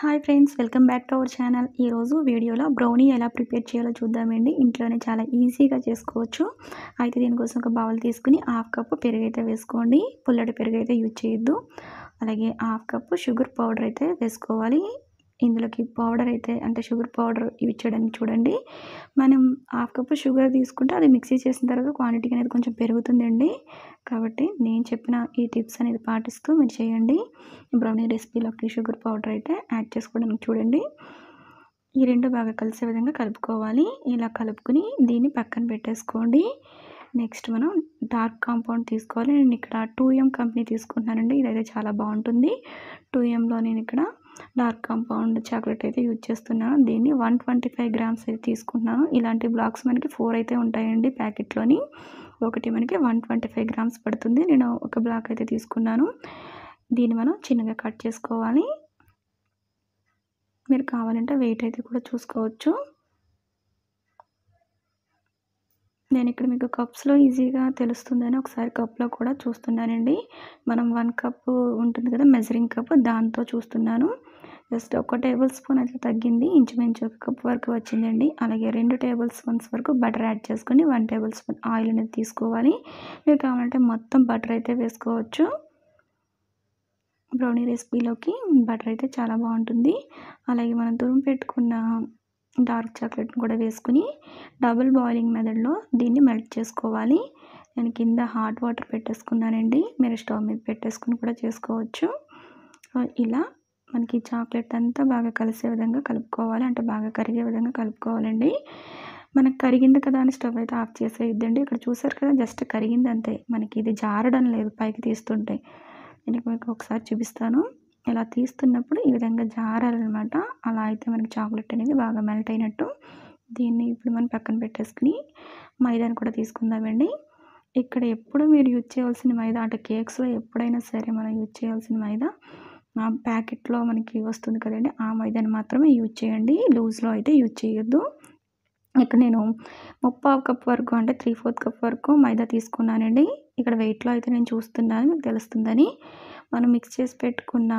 Hi friends, welcome back to our channel. ఈరోజు వీడియోలో brownie ఎలా ప్రిపేర్ చేయాలో చూద్దామండి. ఇంట్లోనే చాలా ఈజీగా చేసుకోవచ్చు. అయితే దీనికోసం ఒక బౌల్ తీసుకుని హాఫ్ కప్పు పెరుగు అయితే వేసుకోండి. పుల్లటి పెరుగు అయితే యూజ్ చేయొద్దు. అలాగే హాఫ్ కప్పు షుగర్ పౌడర్ అయితే వేసుకోవాలి. ఇందులోకి పౌడర్ అయితే అంటే షుగర్ పౌడర్ యూజ్ చేయడానికి చూడండి. మనం హాఫ్ కప్పు షుగర్ తీసుకుంటే అది మిక్సీ చేసిన తర్వాత క్వాంటిటీ అనేది కొంచెం పెరుగుతుందండి. కాబట్టి నేను చెప్పిన ఈ టిప్స్ అనేది పాటిస్తూ మీరు చేయండి. బ్రౌనీ రెసిపీలోకి షుగర్ పౌడర్ అయితే యాడ్ చేసుకోవడానికి చూడండి. ఈ రెండు బాగా కలిసే విధంగా కలుపుకోవాలి. ఇలా కలుపుకొని దీన్ని పక్కన పెట్టేసుకోండి. నెక్స్ట్ మనం డార్క్ కాంపౌండ్ తీసుకోవాలి. నేను ఇక్కడ 2M కంపెనీ తీసుకుంటున్నానండి. ఇదైతే చాలా బాగుంటుంది. 2Mలో నేను ఇక్కడ డార్క్ కాంపౌండ్ చాక్లెట్ అయితే యూజ్ చేస్తున్నాను. దీన్ని 125 గ్రామ్స్ అయితే తీసుకుంటున్నాను. ఇలాంటి బ్లాక్స్ మనకి 4 అయితే ఉంటాయండి ప్యాకెట్లోని. ఒకటి మనకి 125 గ్రామ్స్ పడుతుంది. నేను ఒక బ్లాక్ అయితే తీసుకున్నాను. దీన్ని మనం చిన్నగా కట్ చేసుకోవాలి. మీరు కావాలంటే వెయిట్ అయితే కూడా చూసుకోవచ్చు. నేను ఇక్కడ మీకు కప్స్లో ఈజీగా తెలుస్తుందని ఒకసారి కప్లో కూడా చూస్తున్నానండి. మనం 1 కప్పు ఉంటుంది కదా మెజరింగ్ కప్, దాంతో చూస్తున్నాను. జస్ట్ 1 టేబుల్ స్పూన్ అయితే తగ్గింది. ఇంచుమించు 1 కప్ వరకు వచ్చిందండి. అలాగే 2 టేబుల్ స్పూన్స్ వరకు బటర్ యాడ్ చేసుకొని 1 టేబుల్ స్పూన్ ఆయిల్ అనేది తీసుకోవాలి. మీరు కావాలంటే మొత్తం బటర్ అయితే వేసుకోవచ్చు. బ్రౌనీ రెసిపీలోకి బటర్ అయితే చాలా బాగుంటుంది. అలాగే మనం తురుము పెట్టుకున్న డార్క్ చాక్లెట్ని కూడా వేసుకుని డబుల్ బాయిలింగ్ మెథడ్లో దీన్ని మెల్ట్ చేసుకోవాలి. నేను కింద హాట్ వాటర్ పెట్టేసుకున్నానండి. మీరు స్టవ్ మీద పెట్టేసుకుని కూడా చేసుకోవచ్చు. ఇలా మనకి చాక్లెట్ అంతా బాగా కలిసే విధంగా కలుపుకోవాలి. అంటే బాగా కరిగే విధంగా కలుపుకోవాలండి. మనకు కరిగింది కదా అని స్టవ్ అయితే ఆఫ్ చేసేయద్దండి. ఇక్కడ చూసారు కదా, జస్ట్ కరిగింది అంతే. మనకి ఇది జారడం లేదు పైకి తీస్తుంటే. నేను మీకు ఒకసారి చూపిస్తాను. ఇలా తీస్తున్నప్పుడు ఈ విధంగా జారాలన్నమాట. అలా అయితే మనకి చాక్లెట్ అనేది బాగా మెల్ట్ అయినట్టు. దీన్ని ఇప్పుడు మనం పక్కన పెట్టేసుకుని మైదాని కూడా తీసుకుందామండి. ఇక్కడ ఎప్పుడు మీరు యూజ్ చేయాల్సిన మైదా అంటే కేక్స్లో ఎప్పుడైనా సరే మనం యూజ్ చేయాల్సిన మైదా ప్యాకెట్లో మనకి వస్తుంది కదండి, ఆ మైదాని మాత్రమే యూజ్ చేయండి. లూజ్లో అయితే యూజ్ చేయొద్దు. ఇక్కడ నేను 3/4 కప్ వరకు అంటే 3/4 కప్ వరకు మైదా తీసుకున్నానండి. ఇక్కడ వెయిట్లో అయితే నేను చూస్తున్నాను, మీకు తెలుస్తుందని. మనం మిక్స్ చేసి పెట్టుకున్న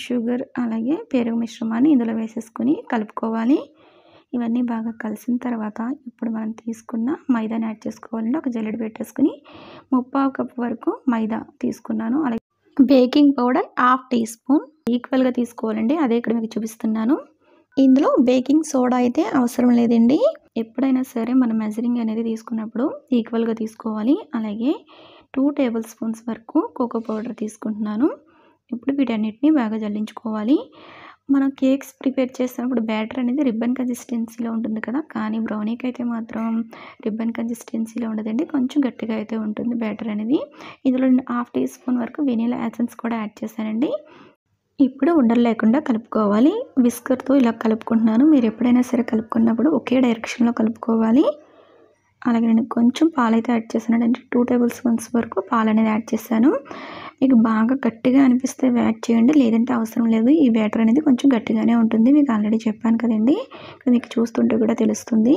షుగర్ అలాగే పెరుగు మిశ్రమాన్ని ఇందులో వేసేసుకొని కలుపుకోవాలి. ఇవన్నీ బాగా కలిసిన తర్వాత ఇప్పుడు మనం తీసుకున్న మైదాని యాడ్ చేసుకోవాలండి. ఒక జల్లెడ పెట్టేసుకుని 3/4 కప్ వరకు మైదా తీసుకున్నాను. అలాగే బేకింగ్ పౌడర్ 1/2 టీ స్పూన్ ఈక్వల్గా తీసుకోవాలండి. అదే ఇక్కడ మీకు చూపిస్తున్నాను. ఇందులో బేకింగ్ సోడా అయితే అవసరం లేదండి. ఎప్పుడైనా సరే మనం మెజరింగ్ అనేది తీసుకున్నప్పుడు ఈక్వల్గా తీసుకోవాలి. అలాగే 2 టేబుల్ స్పూన్స్ వరకు కోకో పౌడర్ తీసుకుంటున్నాను. ఇప్పుడు వీటన్నిటిని బాగా జల్లించుకోవాలి. మనం కేక్స్ ప్రిపేర్ చేసినప్పుడు బ్యాటర్ అనేది రిబ్బన్ కన్సిస్టెన్సీలో ఉంటుంది కదా, కానీ బ్రౌనీకి అయితే మాత్రం రిబ్బన్ కన్సిస్టెన్సీలో ఉండదండి. కొంచెం గట్టిగా అయితే ఉంటుంది బ్యాటర్ అనేది. ఇందులో 1/2 టీ స్పూన్ వరకు వెనిలా ఎసెన్స్ కూడా యాడ్ చేశానండి. ఇప్పుడు ఉండలు లేకుండా కలుపుకోవాలి. విస్కర్తో ఇలా కలుపుకుంటున్నాను. మీరు ఎప్పుడైనా సరే కలుపుకున్నప్పుడు ఒకే డైరెక్షన్లో కలుపుకోవాలి. అలాగే నేను కొంచెం పాలైతే యాడ్ చేశాను. అంటే 2 టేబుల్ స్పూన్స్ వరకు పాలు అనేది యాడ్ చేశాను. మీకు బాగా గట్టిగా అనిపిస్తే యాడ్ చేయండి, లేదంటే అవసరం లేదు. ఈ బ్యాటర్ అనేది కొంచెం గట్టిగానే ఉంటుంది. మీకు ఆల్రెడీ చెప్పాను కదండి, మీకు చూస్తుంటే కూడా తెలుస్తుంది.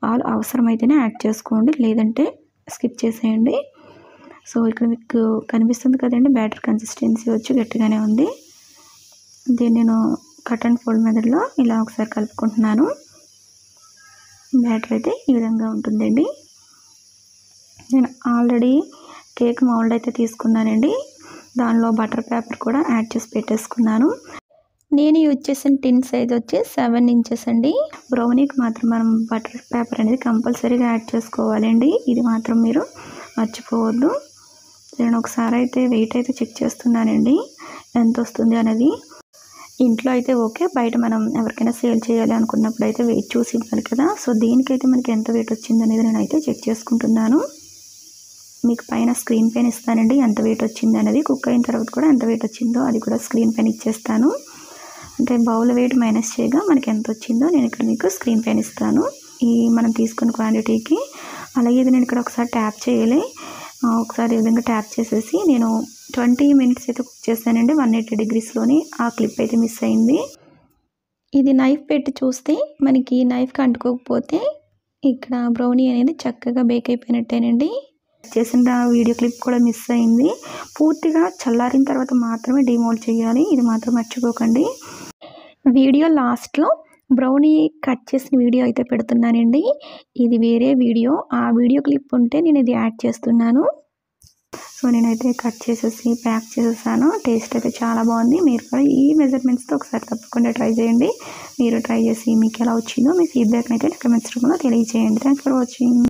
పాలు అవసరమైతేనే యాడ్ చేసుకోండి, లేదంటే స్కిప్ చేసేయండి. సో ఇక్కడ మీకు కనిపిస్తుంది కదండి, బ్యాటర్ కన్సిస్టెన్సీ వచ్చి గట్టిగానే ఉంది. దీన్ని నేను కట్ అండ్ ఫోల్డ్ మెథడ్లో ఇలా ఒకసారి కలుపుకుంటున్నాను. బ్యాటర్ అయితే ఈ విధంగా ఉంటుందండి. నేను ఆల్రెడీ కేక్ మౌల్డ్ అయితే తీసుకున్నానండి. దానిలో బటర్ పేపర్ కూడా యాడ్ చేసి పెట్టేసుకున్నాను. నేను యూజ్ చేసిన టిన్ సైజ్ వచ్చి 7 ఇంచెస్ అండి. బ్రౌనీకి మాత్రం మనం బటర్ పేపర్ అనేది కంపల్సరీగా యాడ్ చేసుకోవాలండి. ఇది మాత్రం మీరు మర్చిపోవద్దు. నేను ఒకసారి అయితే వెయిట్ అయితే చెక్ చేస్తున్నానండి, ఎంత వస్తుంది అనేది. ఇంట్లో అయితే ఓకే, బయట మనం ఎవరికైనా సేల్ చేయాలి అనుకున్నప్పుడు అయితే వెయిట్ చూసి ఇవ్వాలి కదా. సో దీనికైతే మనకి ఎంత వెయిట్ వచ్చింది అనేది నేనైతే చెక్ చేసుకుంటున్నాను. మీకు పైన స్క్రీన్ పైన ఇస్తానండి ఎంత వెయిట్ వచ్చింది అనేది. కుక్ అయిన తర్వాత కూడా ఎంత వెయిట్ వచ్చిందో అది కూడా స్క్రీన్ పైన ఇచ్చేస్తాను. అంటే బౌల్ వెయిట్ మైనస్ చేయగా మనకి ఎంత వచ్చిందో నేను ఇక్కడ మీకు స్క్రీన్ పైన ఇస్తాను ఈ మనం తీసుకున్న క్వాంటిటీకి. అలాగే ఇది నేను ఇక్కడ ఒకసారి ట్యాప్ చేయాలి. ఒకసారి ఈ విధంగా ట్యాప్ చేసేసి నేను 20 మినిట్స్ అయితే కుక్ చేశానండి 180 డిగ్రీస్లోని. ఆ క్లిప్ అయితే మిస్ అయింది. ఇది నైఫ్ పెట్టి చూస్తే మనకి నైఫ్కి అంటుకోకపోతే ఇక్కడ బ్రౌనీ అనేది చక్కగా బేక్ అయిపోయినట్టేనండి. చేసిన వీడియో క్లిప్ కూడా మిస్ అయింది. పూర్తిగా చల్లారిన తర్వాత మాత్రమే డిమోల్డ్ చేయాలి, ఇది మాత్రం మర్చిపోకండి. వీడియో లాస్ట్‌లో బ్రౌనీ కట్ చేసిన వీడియో అయితే పెడుతున్నానండి. ఇది వేరే వీడియో. ఆ వీడియో క్లిప్ ఉంటే నేను ఇది యాడ్ చేస్తున్నాను. సో, నేనైతే కట్ చేసేసి ప్యాక్ చేసేసాను. టేస్ట్ అయితే చాలా బాగుంది. మీరు కూడా ఈ మెజర్మెంట్స్‌తో ఒకసారి తప్పకుండా ట్రై చేయండి. మీరు ట్రై చేసి మీకు ఎలా వచ్చిందో మీ ఫీడ్‌బ్యాక్‌ని అయితే కామెంట్స్ రూపంలో తెలియజేయండి. Thanks for watching.